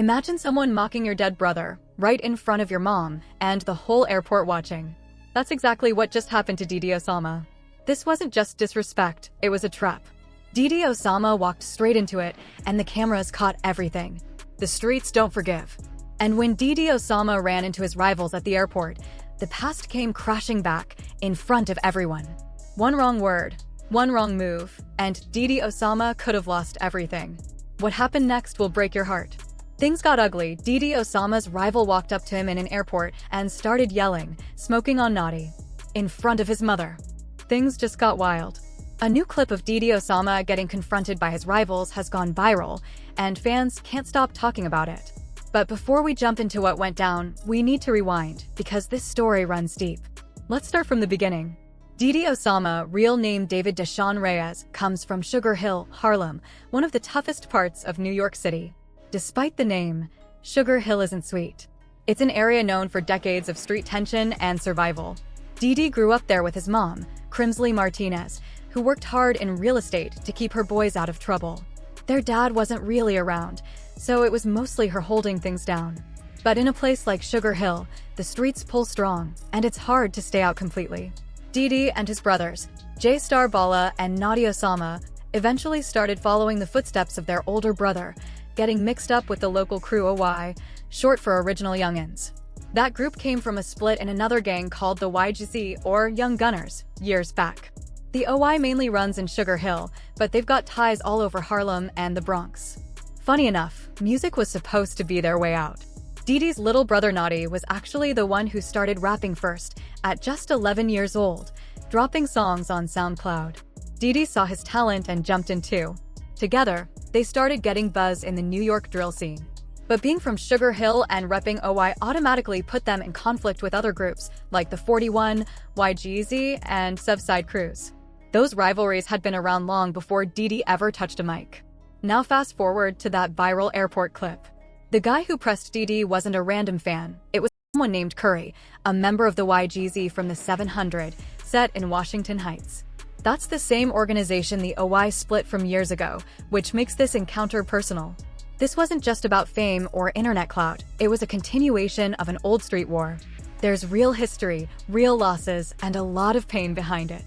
Imagine someone mocking your dead brother, right in front of your mom, and the whole airport watching. That's exactly what just happened to Didi Osama. This wasn't just disrespect, it was a trap. Didi Osama walked straight into it, and the cameras caught everything. The streets don't forgive. And when Didi Osama ran into his rivals at the airport, the past came crashing back in front of everyone. One wrong word, one wrong move, and Didi Osama could have lost everything. What happened next will break your heart. Things got ugly. Didi Osama's rival walked up to him in an airport and started yelling, smoking on Naughty, in front of his mother. Things just got wild. A new clip of Didi Osama getting confronted by his rivals has gone viral, and fans can't stop talking about it. But before we jump into what went down, we need to rewind, because this story runs deep. Let's start from the beginning. Didi Osama, real name David Deshaun Reyes, comes from Sugar Hill, Harlem, one of the toughest parts of New York City. Despite the name, Sugar Hill isn't sweet. It's an area known for decades of street tension and survival. Didi grew up there with his mom, Crimsley Martinez, who worked hard in real estate to keep her boys out of trouble. Their dad wasn't really around, so it was mostly her holding things down. But in a place like Sugar Hill, the streets pull strong, and it's hard to stay out completely. Didi and his brothers, J. Star Bala and Naughty Osama, eventually started following the footsteps of their older brother, getting mixed up with the local crew OY, short for Original Youngins. That group came from a split in another gang called the YGZ, or Young Gunners, years back. The OY mainly runs in Sugar Hill, but they've got ties all over Harlem and the Bronx. Funny enough, music was supposed to be their way out. Didi's little brother Naughty was actually the one who started rapping first, at just 11 years old, dropping songs on SoundCloud. Didi saw his talent and jumped in too. Together, they started getting buzz in the New York drill scene. But being from Sugar Hill and repping OY automatically put them in conflict with other groups, like the 41, YGZ, and Subside Crews. Those rivalries had been around long before Didi ever touched a mic. Now fast forward to that viral airport clip. The guy who pressed Didi wasn't a random fan, it was someone named Curry, a member of the YGZ from the 700, set in Washington Heights. That's the same organization the OY split from years ago, which makes this encounter personal. This wasn't just about fame or internet clout, it was a continuation of an old street war. There's real history, real losses, and a lot of pain behind it.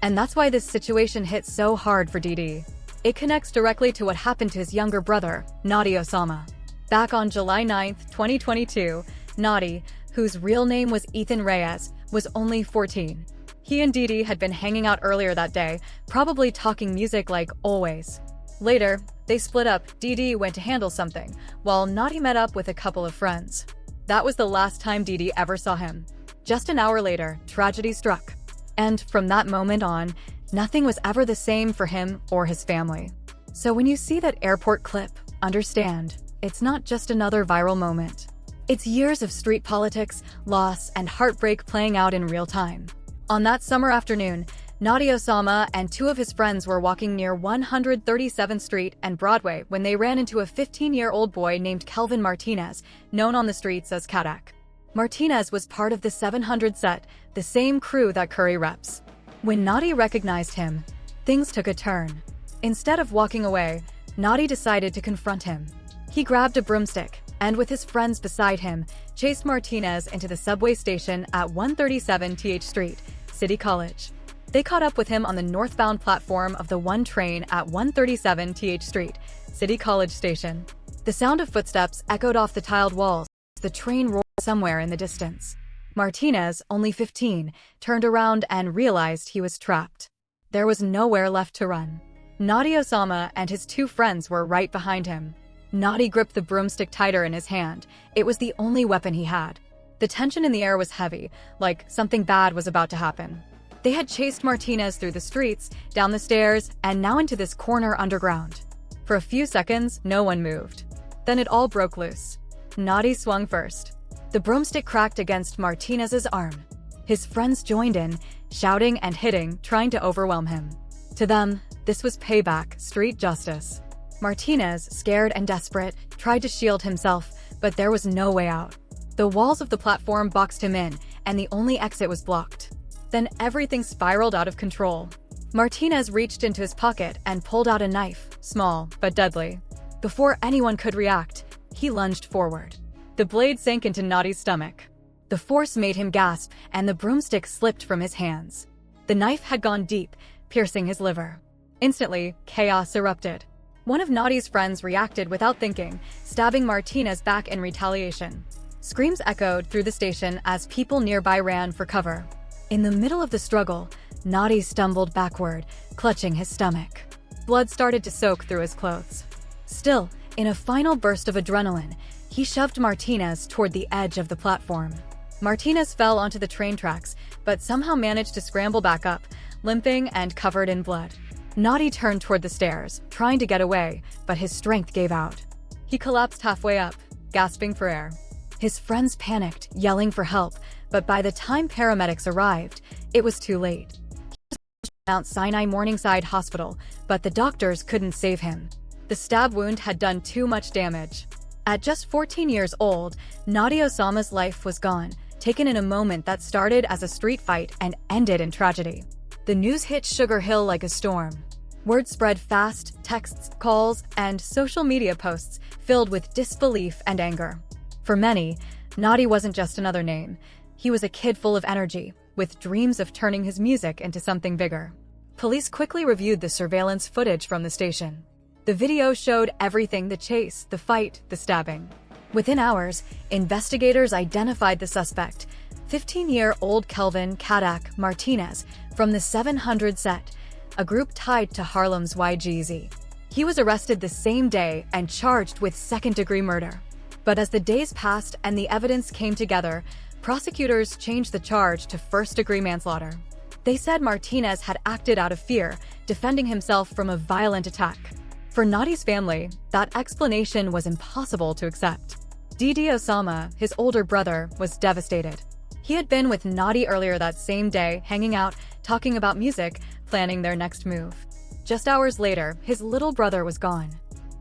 And that's why this situation hit so hard for Didi. It connects directly to what happened to his younger brother, Naughty Osama. Back on July 9, 2022, Naughty, whose real name was Ethan Reyes, was only 14. He and Didi had been hanging out earlier that day, probably talking music like always. Later, they split up. Didi went to handle something, while Naughty met up with a couple of friends. That was the last time Didi ever saw him. Just an hour later, tragedy struck. And from that moment on, nothing was ever the same for him or his family. So when you see that airport clip, understand, it's not just another viral moment. It's years of street politics, loss, and heartbreak playing out in real time. On that summer afternoon, Naughty Osama and two of his friends were walking near 137th Street and Broadway when they ran into a 15-year-old boy named Kelvin Martinez, known on the streets as Kadak. Martinez was part of the 700 set, the same crew that Curry reps. When Naughty recognized him, things took a turn. Instead of walking away, Naughty decided to confront him. He grabbed a broomstick, and with his friends beside him, chased Martinez into the subway station at 137th Street, City College. They caught up with him on the northbound platform of the 1 train at 137th Street, City College Station. The sound of footsteps echoed off the tiled walls as the train roared somewhere in the distance. Martinez, only 15, turned around and realized he was trapped. There was nowhere left to run. Naughty Osama and his two friends were right behind him. Naughty gripped the broomstick tighter in his hand. It was the only weapon he had. The tension in the air was heavy, like something bad was about to happen. They had chased Martinez through the streets, down the stairs, and now into this corner underground. For a few seconds, no one moved. Then it all broke loose. Naughty swung first. The broomstick cracked against Martinez's arm. His friends joined in, shouting and hitting, trying to overwhelm him. To them, this was payback, street justice. Martinez, scared and desperate, tried to shield himself, but there was no way out. The walls of the platform boxed him in, and the only exit was blocked. Then everything spiraled out of control. Martinez reached into his pocket and pulled out a knife, small but deadly. Before anyone could react, he lunged forward. The blade sank into Naughty's stomach. The force made him gasp, and the broomstick slipped from his hands. The knife had gone deep, piercing his liver. Instantly, chaos erupted. One of Naughty's friends reacted without thinking, stabbing Martinez back in retaliation. Screams echoed through the station as people nearby ran for cover. In the middle of the struggle, Naughty stumbled backward, clutching his stomach. Blood started to soak through his clothes. Still, in a final burst of adrenaline, he shoved Martinez toward the edge of the platform. Martinez fell onto the train tracks, but somehow managed to scramble back up, limping and covered in blood. Naughty turned toward the stairs, trying to get away, but his strength gave out. He collapsed halfway up, gasping for air. His friends panicked, yelling for help, but by the time paramedics arrived, it was too late. He was at Mount Sinai Morningside Hospital, but the doctors couldn't save him. The stab wound had done too much damage. At just 14 years old, Naughty Osama's life was gone, taken in a moment that started as a street fight and ended in tragedy. The news hit Sugar Hill like a storm. Word spread fast, texts, calls, and social media posts filled with disbelief and anger. For many, Naughty wasn't just another name. He was a kid full of energy, with dreams of turning his music into something bigger. Police quickly reviewed the surveillance footage from the station. The video showed everything: the chase, the fight, the stabbing. Within hours, investigators identified the suspect, 15-year-old Kelvin Kadak Martinez, from the 700 set, a group tied to Harlem's YGZ. He was arrested the same day and charged with second-degree murder. But as the days passed and the evidence came together, prosecutors changed the charge to first-degree manslaughter. They said Martinez had acted out of fear, defending himself from a violent attack. For Naughty's family, that explanation was impossible to accept. Didi Osama, his older brother, was devastated. He had been with Naughty earlier that same day, hanging out, talking about music, planning their next move. Just hours later, his little brother was gone.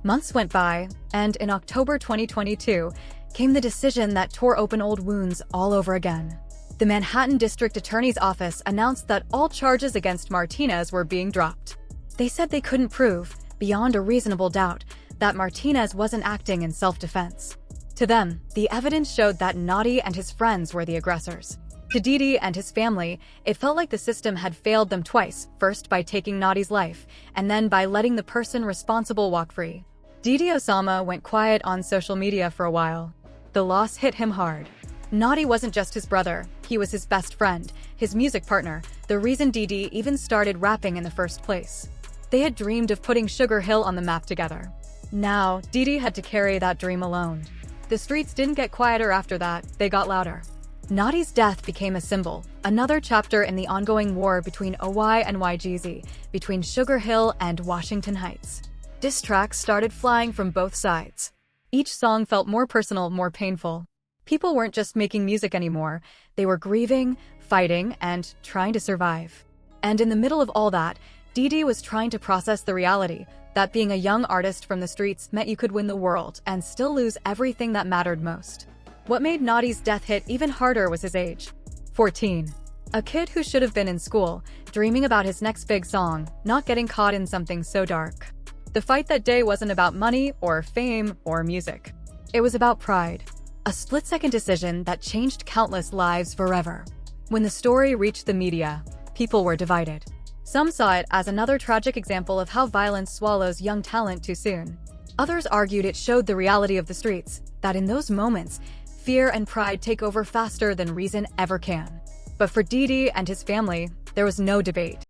Months went by, and in October 2022, came the decision that tore open old wounds all over again. The Manhattan District Attorney's Office announced that all charges against Martinez were being dropped. They said they couldn't prove, beyond a reasonable doubt, that Martinez wasn't acting in self-defense. To them, the evidence showed that Naughty and his friends were the aggressors. To Didi and his family, it felt like the system had failed them twice, first by taking Naughty's life, and then by letting the person responsible walk free. Didi Osama went quiet on social media for a while. The loss hit him hard. Naughty wasn't just his brother, he was his best friend, his music partner, the reason Didi even started rapping in the first place. They had dreamed of putting Sugar Hill on the map together. Now, Didi had to carry that dream alone. The streets didn't get quieter after that, they got louder. Naughty's death became a symbol, another chapter in the ongoing war between OY and YGZ, between Sugar Hill and Washington Heights. Diss tracks started flying from both sides. Each song felt more personal, more painful. People weren't just making music anymore, they were grieving, fighting, and trying to survive. And in the middle of all that, Didi was trying to process the reality that being a young artist from the streets meant you could win the world and still lose everything that mattered most. What made Naughty's death hit even harder was his age. 14. A kid who should have been in school, dreaming about his next big song, not getting caught in something so dark. The fight that day wasn't about money or fame or music. It was about pride. A split-second decision that changed countless lives forever. When the story reached the media, people were divided. Some saw it as another tragic example of how violence swallows young talent too soon. Others argued it showed the reality of the streets, that in those moments, fear and pride take over faster than reason ever can. But for Didi and his family, there was no debate.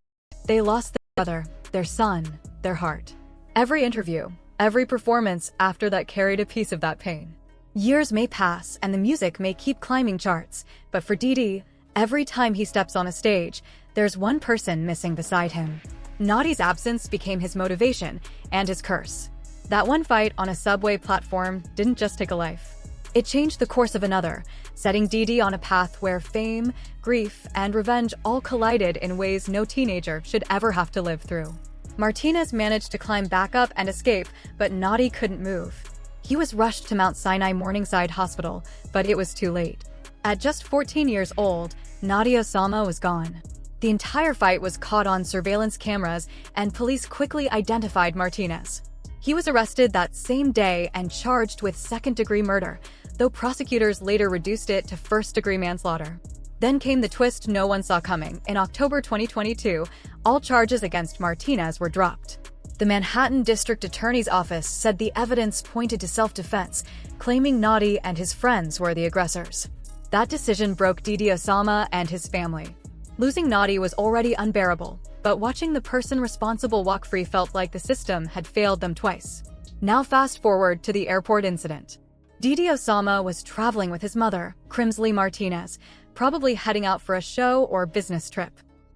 They lost their brother, their son, their heart. Every interview, every performance after that carried a piece of that pain. Years may pass and the music may keep climbing charts, but for Didi, every time he steps on a stage, there's one person missing beside him. Naughty's absence became his motivation and his curse. That one fight on a subway platform didn't just take a life. It changed the course of another, setting Didi on a path where fame, grief, and revenge all collided in ways no teenager should ever have to live through. Martinez managed to climb back up and escape, but Naughty couldn't move. He was rushed to Mount Sinai Morningside Hospital, but it was too late. At just 14 years old, Naughty Osama was gone. The entire fight was caught on surveillance cameras, and police quickly identified Martinez. He was arrested that same day and charged with second-degree murder, though prosecutors later reduced it to first-degree manslaughter. Then came the twist no one saw coming. In October 2022, all charges against Martinez were dropped. The Manhattan District Attorney's Office said the evidence pointed to self-defense, claiming Naughty and his friends were the aggressors. That decision broke Didi Osama and his family. Losing Naughty was already unbearable, but watching the person responsible walk free felt like the system had failed them twice. Now fast forward to the airport incident. Didi Osama was traveling with his mother, Crimsley Martinez, probably heading out for a show or business trip.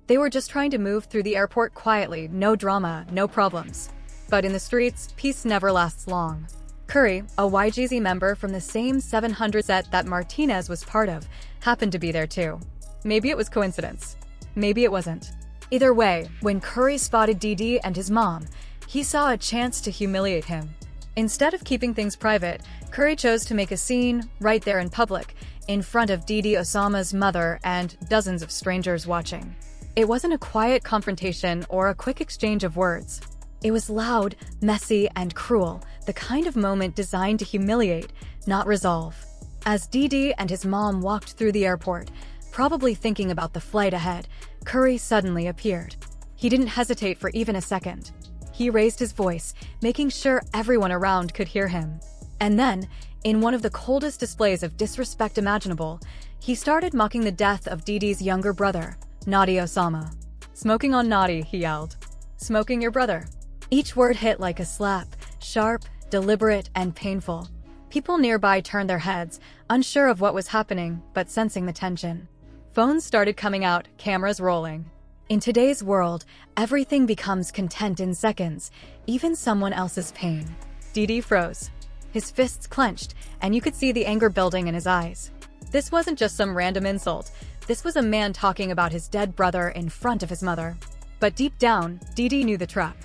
They were just trying to move through the airport quietly, no drama, no problems. But in the streets, peace never lasts long. Curry, a YGZ member from the same 700 set that Martinez was part of, happened to be there too. Maybe it was coincidence. Maybe it wasn't. Either way, when Curry spotted Didi and his mom, he saw a chance to humiliate him. Instead of keeping things private, Curry chose to make a scene right there in public, in front of Didi Osama's mother and dozens of strangers watching. It wasn't a quiet confrontation or a quick exchange of words. It was loud, messy, and cruel, the kind of moment designed to humiliate, not resolve. As Didi and his mom walked through the airport, probably thinking about the flight ahead, Curry suddenly appeared. He didn't hesitate for even a second. He raised his voice, making sure everyone around could hear him. And then, in one of the coldest displays of disrespect imaginable, he started mocking the death of Didi's younger brother, Naughty Osama. "Smoking on Naughty," he yelled. "Smoking your brother." Each word hit like a slap, sharp, deliberate, and painful. People nearby turned their heads, unsure of what was happening, but sensing the tension. Phones started coming out, cameras rolling. In today's world, everything becomes content in seconds, even someone else's pain. Didi froze. His fists clenched, and you could see the anger building in his eyes. This wasn't just some random insult. This was a man talking about his dead brother in front of his mother. But deep down, Didi knew the trap.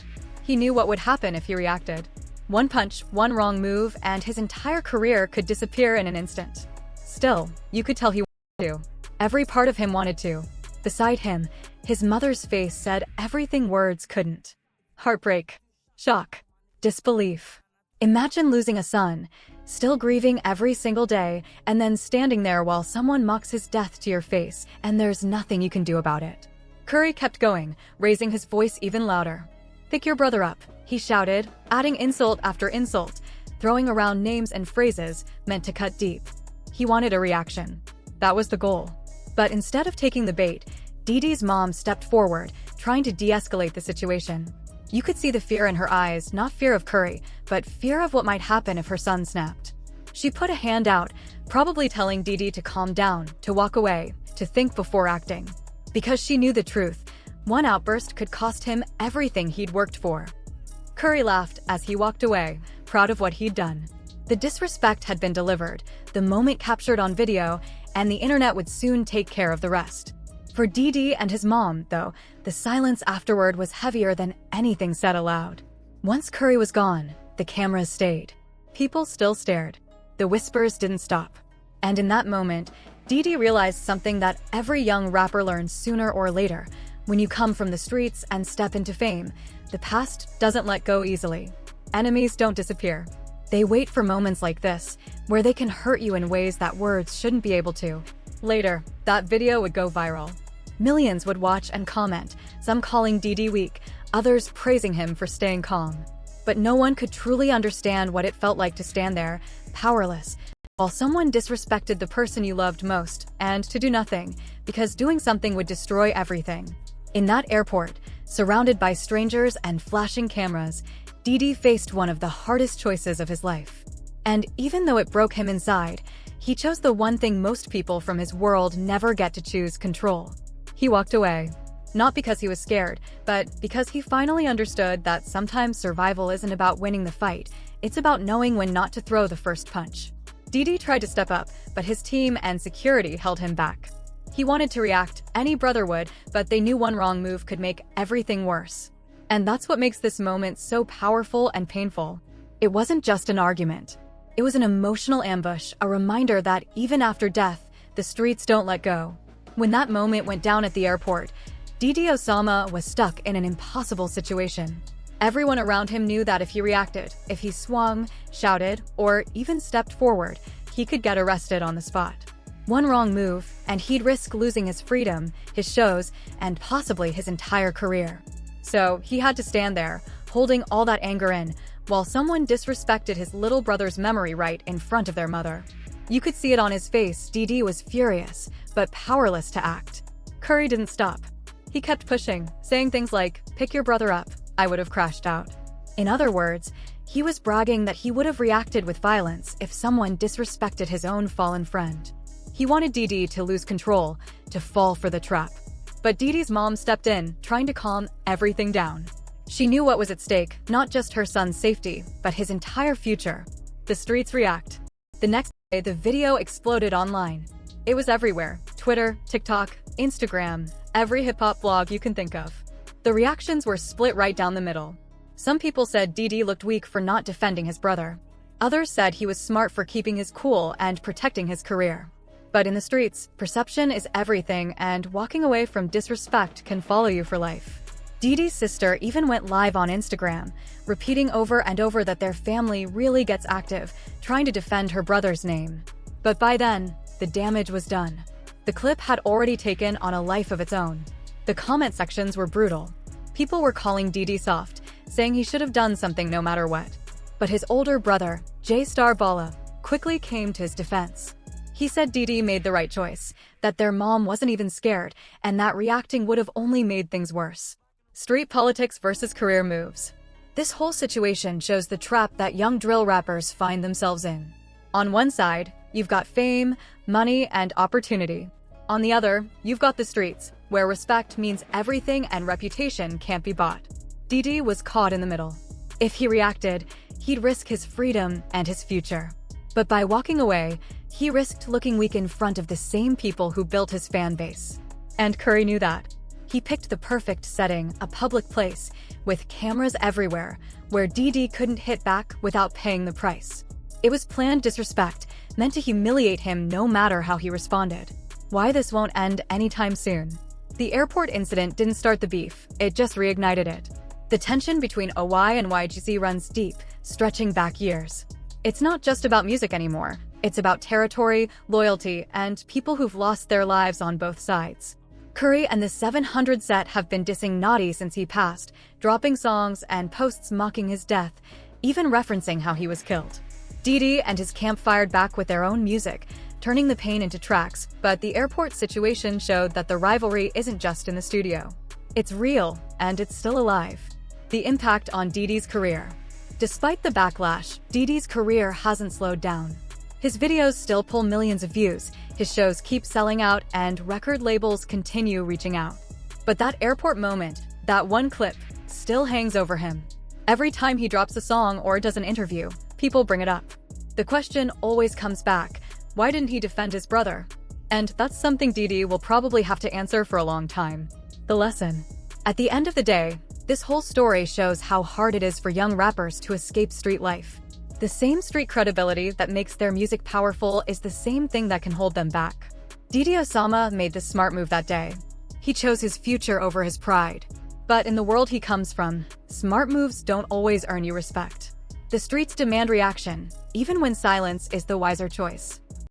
He knew what would happen if he reacted. One punch, one wrong move, and his entire career could disappear in an instant. Still, you could tell he wanted to. Every part of him wanted to. Beside him, his mother's face said everything words couldn't. Heartbreak, shock, disbelief. Imagine losing a son, still grieving every single day, and then standing there while someone mocks his death to your face, and there's nothing you can do about it. Curry kept going, raising his voice even louder. "Pick your brother up," he shouted, adding insult after insult, throwing around names and phrases meant to cut deep. He wanted a reaction. That was the goal. But instead of taking the bait, Didi's mom stepped forward, trying to de-escalate the situation. You could see the fear in her eyes, not fear of Curry, but fear of what might happen if her son snapped. She put a hand out, probably telling Didi to calm down, to walk away, to think before acting. Because she knew the truth, one outburst could cost him everything he'd worked for. Curry laughed as he walked away, proud of what he'd done. The disrespect had been delivered, the moment captured on video, and the internet would soon take care of the rest. For Didi and his mom, though, the silence afterward was heavier than anything said aloud. Once Curry was gone, the cameras stayed. People still stared. The whispers didn't stop. And in that moment, Didi realized something that every young rapper learns sooner or later. When you come from the streets and step into fame, the past doesn't let go easily. Enemies don't disappear. They wait for moments like this, where they can hurt you in ways that words shouldn't be able to. Later, that video would go viral. Millions would watch and comment, some calling Didi weak, others praising him for staying calm. But no one could truly understand what it felt like to stand there, powerless, while someone disrespected the person you loved most, and to do nothing, because doing something would destroy everything. In that airport, surrounded by strangers and flashing cameras, Didi faced one of the hardest choices of his life. And even though it broke him inside, he chose the one thing most people from his world never get to choose: control. He walked away. Not because he was scared, but because he finally understood that sometimes survival isn't about winning the fight, it's about knowing when not to throw the first punch. Didi tried to step up, but his team and security held him back. He wanted to react, any brother would, but they knew one wrong move could make everything worse. And that's what makes this moment so powerful and painful. It wasn't just an argument. It was an emotional ambush, a reminder that even after death, the streets don't let go. When that moment went down at the airport, Didi Osama was stuck in an impossible situation. Everyone around him knew that if he reacted, if he swung, shouted, or even stepped forward, he could get arrested on the spot. One wrong move, and he'd risk losing his freedom, his shows, and possibly his entire career. So he had to stand there, holding all that anger in, while someone disrespected his little brother's memory right in front of their mother. You could see it on his face. Didi was furious, but powerless to act. Curry didn't stop. He kept pushing, saying things like, "Pick your brother up." I would have crashed out. In other words, he was bragging that he would have reacted with violence if someone disrespected his own fallen friend. He wanted Didi to lose control, to fall for the trap. But Didi's mom stepped in, trying to calm everything down. She knew what was at stake, not just her son's safety, but his entire future. The streets react. The next day, the video exploded online. It was everywhere: Twitter, TikTok, Instagram, every hip-hop blog you can think of. The reactions were split right down the middle. Some people said Didi looked weak for not defending his brother. Others said he was smart for keeping his cool and protecting his career. But in the streets, perception is everything, and walking away from disrespect can follow you for life. Didi's sister even went live on Instagram, repeating over and over that their family really gets active, trying to defend her brother's name. But by then, the damage was done. The clip had already taken on a life of its own. The comment sections were brutal. People were calling Didi soft, saying he should have done something no matter what. But his older brother, J. Bala, quickly came to his defense. He said Didi made the right choice, that their mom wasn't even scared, and that reacting would have only made things worse. Street politics versus career moves. This whole situation shows the trap that young drill rappers find themselves in. On one side, you've got fame, money, and opportunity. On the other, you've got the streets, where respect means everything and reputation can't be bought. Didi was caught in the middle. If he reacted, he'd risk his freedom and his future. But by walking away, he risked looking weak in front of the same people who built his fan base. And Curry knew that. He picked the perfect setting, a public place, with cameras everywhere, where Didi couldn't hit back without paying the price. It was planned disrespect, meant to humiliate him no matter how he responded. Why this won't end anytime soon? The airport incident didn't start the beef, it just reignited it. The tension between OY and YGC runs deep, stretching back years. It's not just about music anymore. It's about territory, loyalty, and people who've lost their lives on both sides. Curry and the 700 set have been dissing Naughty since he passed, dropping songs and posts mocking his death, even referencing how he was killed. Didi and his camp fired back with their own music, turning the pain into tracks, but the airport situation showed that the rivalry isn't just in the studio. It's real, and it's still alive. The impact on Didi's career. Despite the backlash, Didi's career hasn't slowed down. His videos still pull millions of views, his shows keep selling out, and record labels continue reaching out. But that airport moment, that one clip, still hangs over him. Every time he drops a song or does an interview, people bring it up. The question always comes back: why didn't he defend his brother? And that's something Didi will probably have to answer for a long time. The lesson. At the end of the day, this whole story shows how hard it is for young rappers to escape street life. The same street credibility that makes their music powerful is the same thing that can hold them back. Didi Osama made the smart move that day. He chose his future over his pride. But in the world he comes from, smart moves don't always earn you respect. The streets demand reaction, even when silence is the wiser choice.